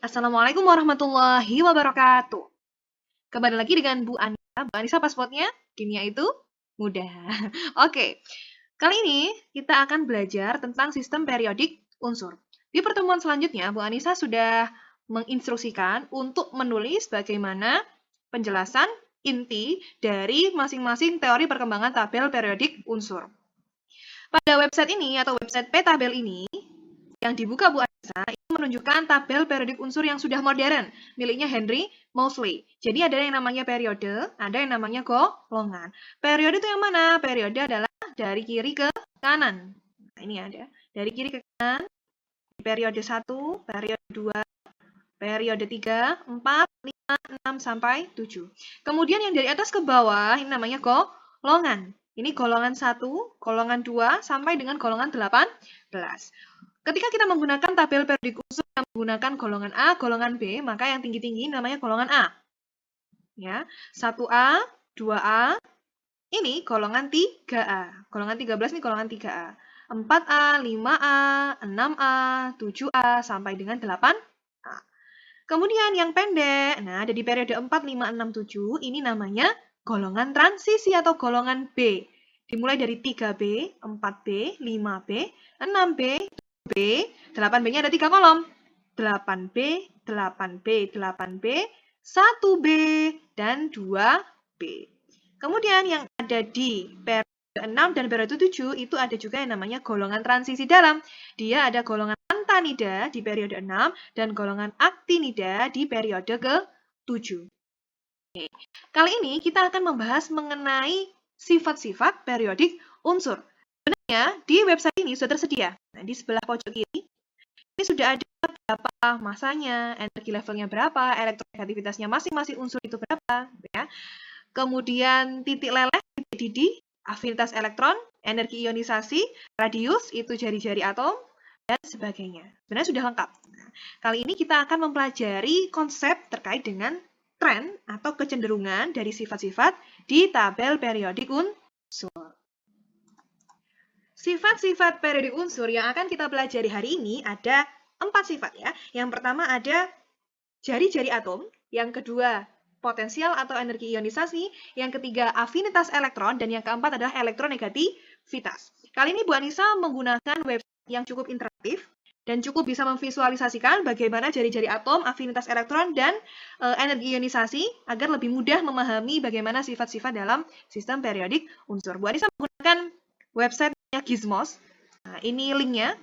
Assalamualaikum warahmatullahi wabarakatuh. Kembali lagi dengan Bu Anissa. Bu Anissa passwordnya kimia itu mudah. Oke, kali ini kita akan belajar tentang sistem periodik unsur. Di pertemuan selanjutnya, Bu Anissa sudah menginstruksikan untuk menulis bagaimana penjelasan inti dari masing-masing teori perkembangan tabel periodik unsur. Pada website ini atau website P-tabel ini, yang dibuka Bu Anissa, itu menunjukkan tabel periodik unsur yang sudah modern, miliknya Henry Moseley. Jadi ada yang namanya periode, ada yang namanya golongan. Periode itu yang mana? Periode adalah dari kiri ke kanan. Nah, ini ada. Dari kiri ke kanan, periode 1, periode 2, periode 3, 4, 5, 6, sampai 7. Kemudian yang dari atas ke bawah, ini namanya golongan. Ini golongan 1, golongan 2, sampai dengan golongan 18. Ketika kita menggunakan tabel periodik unsur yang menggunakan golongan A, golongan B, maka yang tinggi-tinggi namanya golongan A. Ya, 1A, 2A, ini golongan 3A. Golongan 13 ini golongan 3A. 4A, 5A, 6A, 7A, sampai dengan 8A. Kemudian yang pendek, nah ada di periode 4, 5, 6, 7, ini namanya golongan transisi atau golongan B. Dimulai dari 3B, 4B, 5B, 6B, B, 8B-nya ada 3 kolom. 8B, 8B, 8B, 1B, dan 2B. Kemudian yang ada di periode 6 dan periode 7 itu ada juga yang namanya golongan transisi dalam. Dia ada golongan lantanida di periode 6 dan golongan aktinida di periode ke-7. Oke. Kali ini kita akan membahas mengenai sifat-sifat periodik unsur. Sebenarnya di website ini sudah tersedia. Nah, di sebelah pojok kiri, ini sudah ada berapa masanya, energi levelnya berapa, elektronegativitasnya masing-masing unsur itu berapa. Ya. Kemudian titik leleh, titik didih, afinitas elektron, energi ionisasi, radius, itu jari-jari atom, dan sebagainya. Sebenarnya sudah lengkap. Nah, kali ini kita akan mempelajari konsep terkait dengan tren atau kecenderungan dari sifat-sifat di tabel periodik unsur. Sifat-sifat periodik unsur yang akan kita pelajari hari ini ada 4 sifat ya. Yang pertama ada jari-jari atom, yang kedua potensial atau energi ionisasi, yang ketiga afinitas elektron, dan yang keempat adalah elektronegativitas. Kali ini Bu Anissa menggunakan website yang cukup interaktif dan cukup bisa memvisualisasikan bagaimana jari-jari atom, afinitas elektron, dan energi ionisasi agar lebih mudah memahami bagaimana sifat-sifat dalam sistem periodik unsur. Bu Anissa menggunakan website Gizmos. Nah, ini linknya.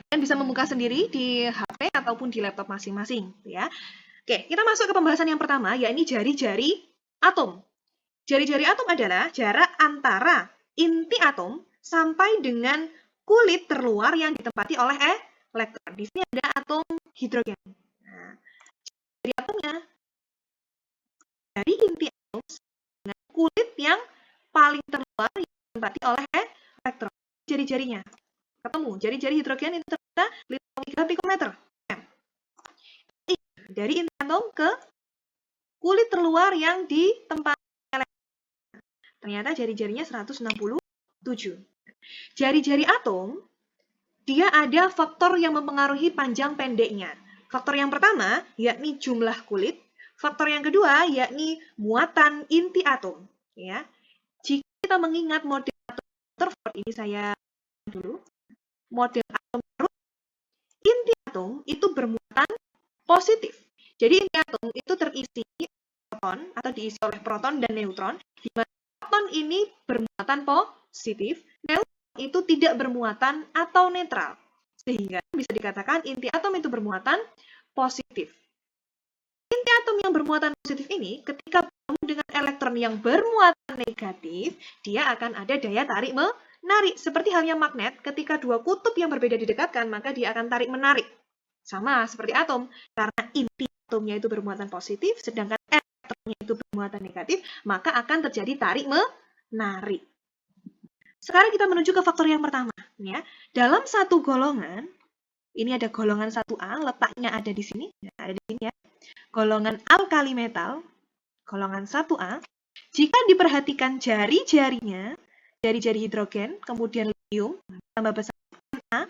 Kalian bisa membuka sendiri di HP ataupun di laptop masing-masing, ya. Oke, kita masuk ke pembahasan yang pertama, yakni jari-jari atom. Jari-jari atom adalah jarak antara inti atom sampai dengan kulit terluar yang ditempati oleh elektron. Di sini ada atom hidrogen. Nah, jari atomnya dari inti atom dengan kulit yang paling terluar yang ditempati oleh elektron. Jari-jarinya ketemu. Jari-jari hidrogen itu ternyata 53 pikometer. Dari inti atom ke kulit terluar yang ditempati elektron. Ternyata jari-jarinya 167. Jari-jari atom, dia ada faktor yang mempengaruhi panjang pendeknya. Faktor yang pertama, yakni jumlah kulit. Faktor yang kedua, yakni muatan inti atom. Ya. Jika kita mengingat model atom Rutherford, ini saya dulu. Model atom inti atom itu bermuatan positif. Jadi inti atom itu terisi proton atau diisi oleh proton dan neutron, di mana proton ini bermuatan positif, neutron itu tidak bermuatan atau netral. Sehingga bisa dikatakan inti atom itu bermuatan positif. Inti atom yang bermuatan positif ini ketika bertemu dengan elektron yang bermuatan negatif, dia akan ada daya tarik menarik. Seperti halnya magnet, ketika dua kutub yang berbeda didekatkan, maka dia akan tarik-menarik. Sama seperti atom, karena inti atomnya itu bermuatan positif, sedangkan elektronnya itu bermuatan negatif, maka akan terjadi tarik-menarik. Sekarang kita menuju ke faktor yang pertama. Ya. Dalam satu golongan, ini ada golongan 1A, letaknya ada di sini. Ada di sini ya. Golongan alkali metal, golongan 1A, jika diperhatikan jari-jarinya, jari-jari hidrogen, kemudian lithium, tambah besar A,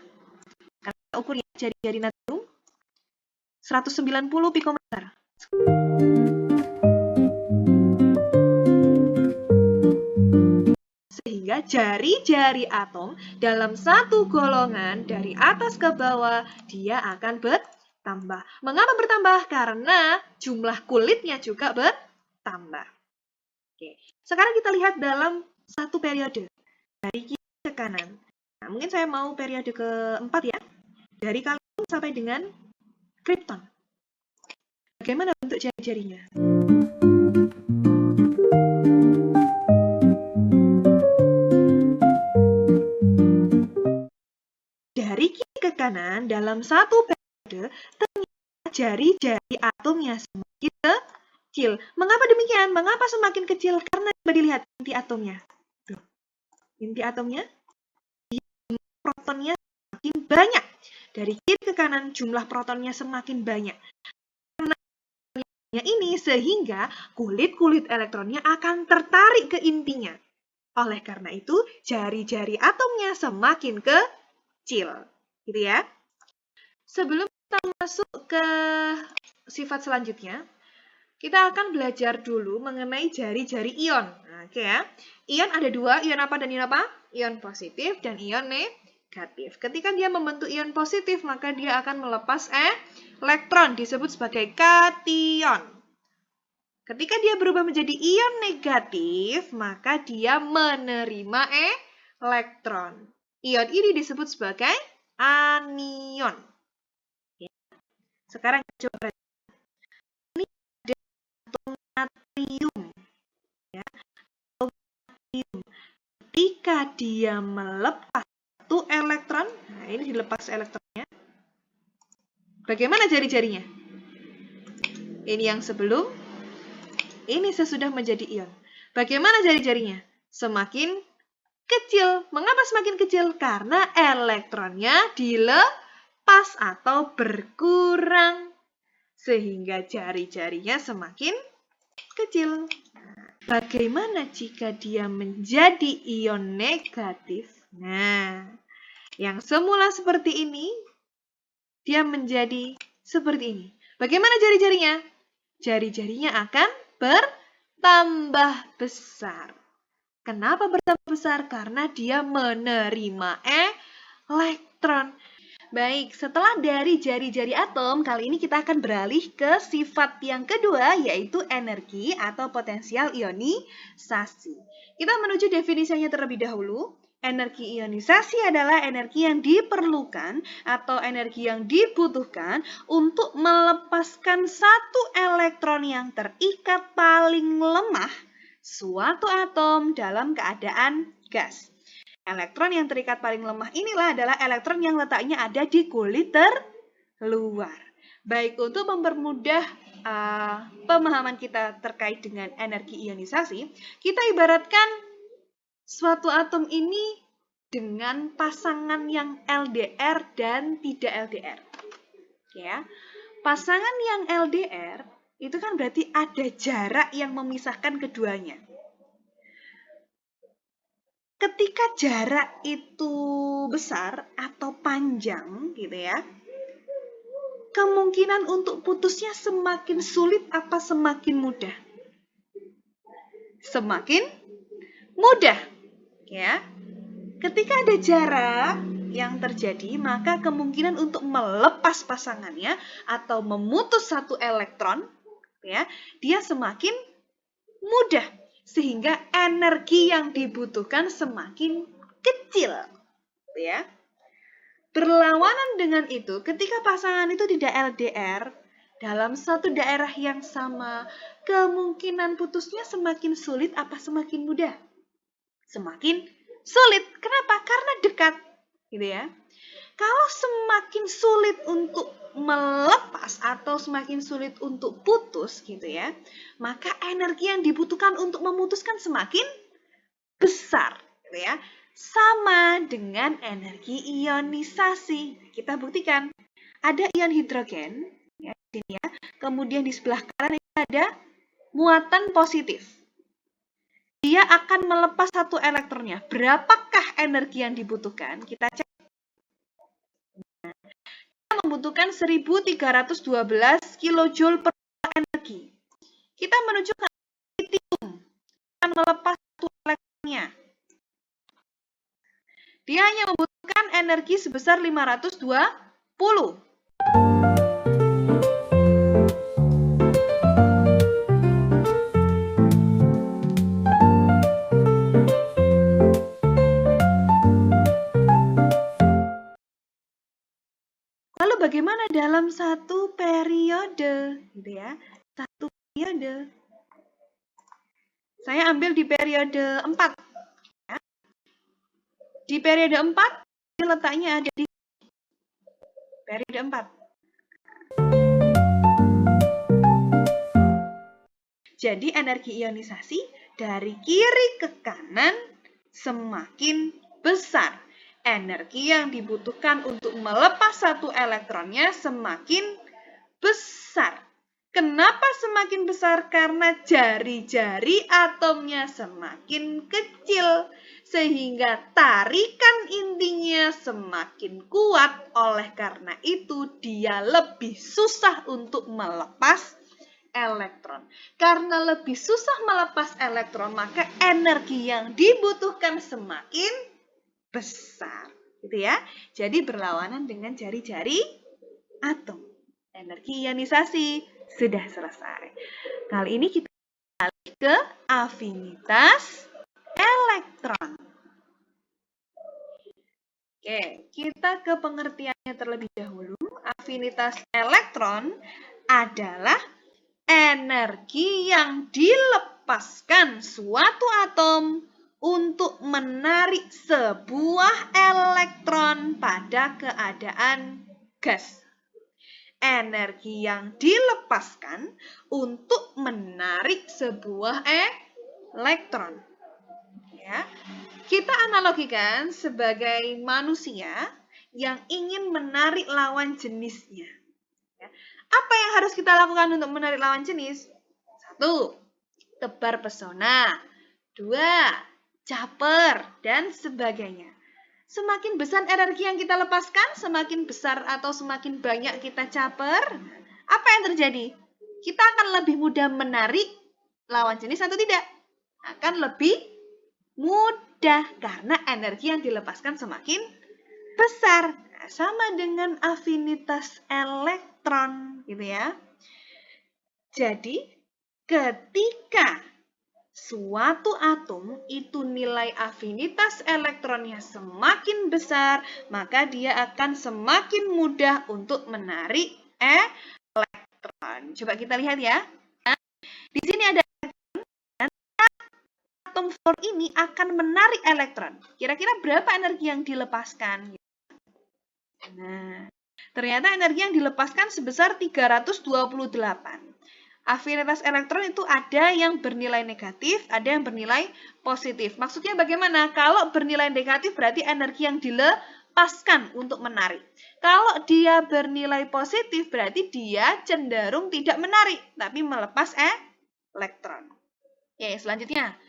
karena ukurnya jari-jari natrium, 190 pikometer. Sehingga jari-jari atom dalam satu golongan dari atas ke bawah dia akan bertambah. Mengapa bertambah? Karena jumlah kulitnya juga bertambah. Oke. Sekarang kita lihat dalam satu periode dari kiri ke kanan. Nah, mungkin saya mau periode keempat ya. Dari kalium sampai dengan kripton. Bagaimana bentuk jari-jarinya? Dari kiri ke kanan dalam satu periode, ternyata jari-jari atomnya semakin kecil. Mengapa demikian? Mengapa semakin kecil? Karena coba dilihat inti atomnya. Inti atomnya, protonnya semakin banyak. Dari kiri ke kanan jumlah protonnya semakin banyak. Karena ini sehingga kulit-kulit elektronnya akan tertarik ke intinya. Oleh karena itu, jari-jari atomnya semakin kecil. Gitu ya. Sebelum kita masuk ke sifat selanjutnya, kita akan belajar dulu mengenai jari-jari ion. Nah, oke ya. Ion ada dua, ion apa dan ion apa? Ion positif dan ion negatif. Ketika dia membentuk ion positif, maka dia akan melepas elektron, disebut sebagai kation. Ketika dia berubah menjadi ion negatif, maka dia menerima elektron. Ion ini disebut sebagai anion. Sekarang kita coba natrium, ya. Natrium. Ketika dia melepas satu elektron, nah ini dilepas elektronnya. Bagaimana jari-jarinya? Ini yang sebelum, ini sesudah menjadi ion. Bagaimana jari-jarinya? Semakin kecil. Mengapa semakin kecil? Karena elektronnya dilepas atau berkurang. Sehingga jari-jarinya semakin kecil. Bagaimana jika dia menjadi ion negatif? Nah, yang semula seperti ini, dia menjadi seperti ini. Bagaimana jari-jarinya? Jari-jarinya akan bertambah besar. Kenapa bertambah besar? Karena dia menerima elektron. Baik, setelah dari jari-jari atom, kali ini kita akan beralih ke sifat yang kedua, yaitu energi atau potensial ionisasi. Kita menuju definisinya terlebih dahulu. Energi ionisasi adalah energi yang diperlukan atau energi yang dibutuhkan untuk melepaskan satu elektron yang terikat paling lemah suatu atom dalam keadaan gas. Elektron yang terikat paling lemah inilah adalah elektron yang letaknya ada di kulit terluar. Baik, untuk mempermudah pemahaman kita terkait dengan energi ionisasi, kita ibaratkan suatu atom ini dengan pasangan yang LDR dan tidak LDR. Ya. Pasangan yang LDR itu kan berarti ada jarak yang memisahkan keduanya. Ketika jarak itu besar atau panjang gitu ya, kemungkinan untuk putusnya semakin sulit apa semakin mudah? Semakin mudah, ya. Ketika ada jarak yang terjadi, maka kemungkinan untuk melepas pasangannya atau memutus satu elektron, ya, dia semakin mudah. Sehingga energi yang dibutuhkan semakin kecil, ya. Berlawanan dengan itu, ketika pasangan itu tidak LDR dalam satu daerah yang sama, kemungkinan putusnya semakin sulit apa semakin mudah? Semakin sulit. Kenapa? Karena dekat, gitu ya. Kalau semakin sulit untuk melepas atau semakin sulit untuk putus gitu ya, maka energi yang dibutuhkan untuk memutuskan semakin besar gitu ya. Sama dengan energi ionisasi. Kita buktikan. Ada ion hidrogen ya, di sini ya. Kemudian di sebelah kanan ada muatan positif. Dia akan melepas satu elektronnya. Berapakah energi yang dibutuhkan? Kita cek. membutuhkan 1312 kJ per energi. Kita menuju ke litium akan melepas satu elektronnya. Dia hanya membutuhkan energi sebesar 520. Lalu bagaimana dalam satu periode, gitu ya? Satu periode. Saya ambil di periode 4. Ya. Di periode 4, letaknya ada di periode 4. Jadi energi ionisasi dari kiri ke kanan semakin besar. Energi yang dibutuhkan untuk melepas satu elektronnya semakin besar. Kenapa semakin besar? Karena jari-jari atomnya semakin kecil. Sehingga tarikan intinya semakin kuat. Oleh karena itu dia lebih susah untuk melepas elektron. Karena lebih susah melepas elektron, maka energi yang dibutuhkan semakin besar, gitu ya. Jadi berlawanan dengan jari-jari atom. Energi ionisasi sudah selesai. Kali ini kita balik ke afinitas elektron. Oke, kita ke pengertiannya terlebih dahulu. Afinitas elektron adalah energi yang dilepaskan suatu atom untuk menarik sebuah elektron pada keadaan gas. Energi yang dilepaskan untuk menarik sebuah elektron. Ya. Kita analogikan sebagai manusia yang ingin menarik lawan jenisnya. Ya. Apa yang harus kita lakukan untuk menarik lawan jenis? 1. Tebar pesona. 2. Caper, dan sebagainya. Semakin besar energi yang kita lepaskan, semakin besar atau semakin banyak kita caper, apa yang terjadi? Kita akan lebih mudah menarik lawan jenis atau tidak? Akan lebih mudah karena energi yang dilepaskan semakin besar. Nah, sama dengan afinitas elektron, gitu ya. Jadi, ketika suatu atom itu nilai afinitas elektronnya semakin besar, maka dia akan semakin mudah untuk menarik elektron. Coba kita lihat ya. Nah, di sini ada atom fluor ini akan menarik elektron. Kira-kira berapa energi yang dilepaskan? Nah, ternyata energi yang dilepaskan sebesar 328. Afinitas elektron itu ada yang bernilai negatif, ada yang bernilai positif. Maksudnya bagaimana? Kalau bernilai negatif berarti energi yang dilepaskan untuk menarik. Kalau dia bernilai positif berarti dia cenderung tidak menarik, tapi melepas elektron. Oke, selanjutnya.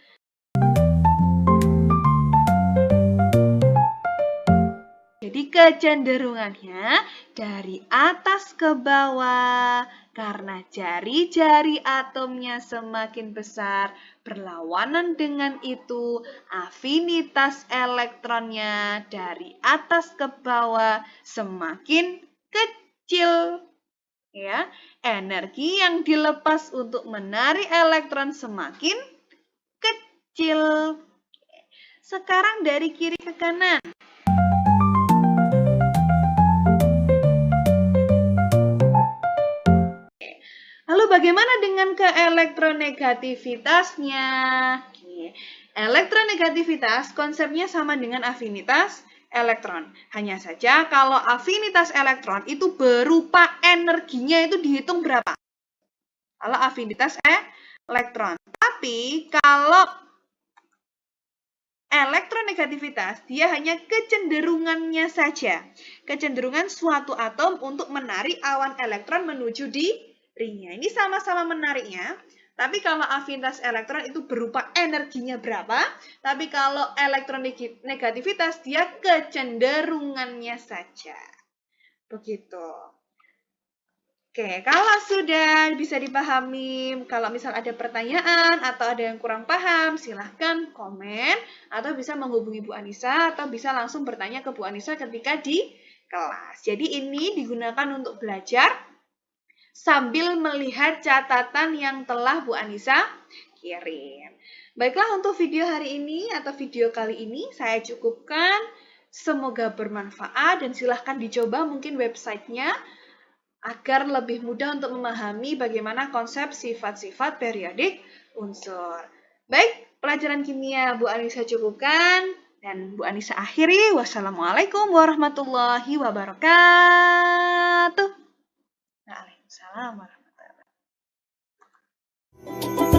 Jadi kecenderungannya dari atas ke bawah karena jari-jari atomnya semakin besar. Berlawanan dengan itu, afinitas elektronnya dari atas ke bawah semakin kecil. Ya, energi yang dilepas untuk menarik elektron semakin kecil. Sekarang dari kiri ke kanan. Lalu bagaimana dengan keelektronegativitasnya? Elektronegativitas konsepnya sama dengan afinitas elektron. Hanya saja kalau afinitas elektron itu berupa energinya itu dihitung berapa? Kalau afinitas elektron. Tapi kalau elektronegativitas dia hanya kecenderungannya saja. Kecenderungan suatu atom untuk menarik awan elektron menuju di ringnya. Ini sama-sama menariknya, tapi kalau afinitas elektron itu berupa energinya berapa, tapi kalau elektronegativitas dia kecenderungannya saja. Begitu. Oke, kalau sudah bisa dipahami, kalau misal ada pertanyaan atau ada yang kurang paham, silahkan komen atau bisa menghubungi Bu Anissa atau bisa langsung bertanya ke Bu Anissa ketika di kelas. Jadi ini digunakan untuk belajar sambil melihat catatan yang telah Bu Anissa kirim. Baiklah, untuk video hari ini atau video kali ini saya cukupkan. Semoga bermanfaat dan silahkan dicoba mungkin websitenya agar lebih mudah untuk memahami bagaimana konsep sifat-sifat periodik unsur. Baik, pelajaran kimia Bu Anissa cukupkan dan Bu Anissa akhiri. Wassalamualaikum warahmatullahi wabarakatuh. Waalaikumsalam warahmatullahi wabarakatuh.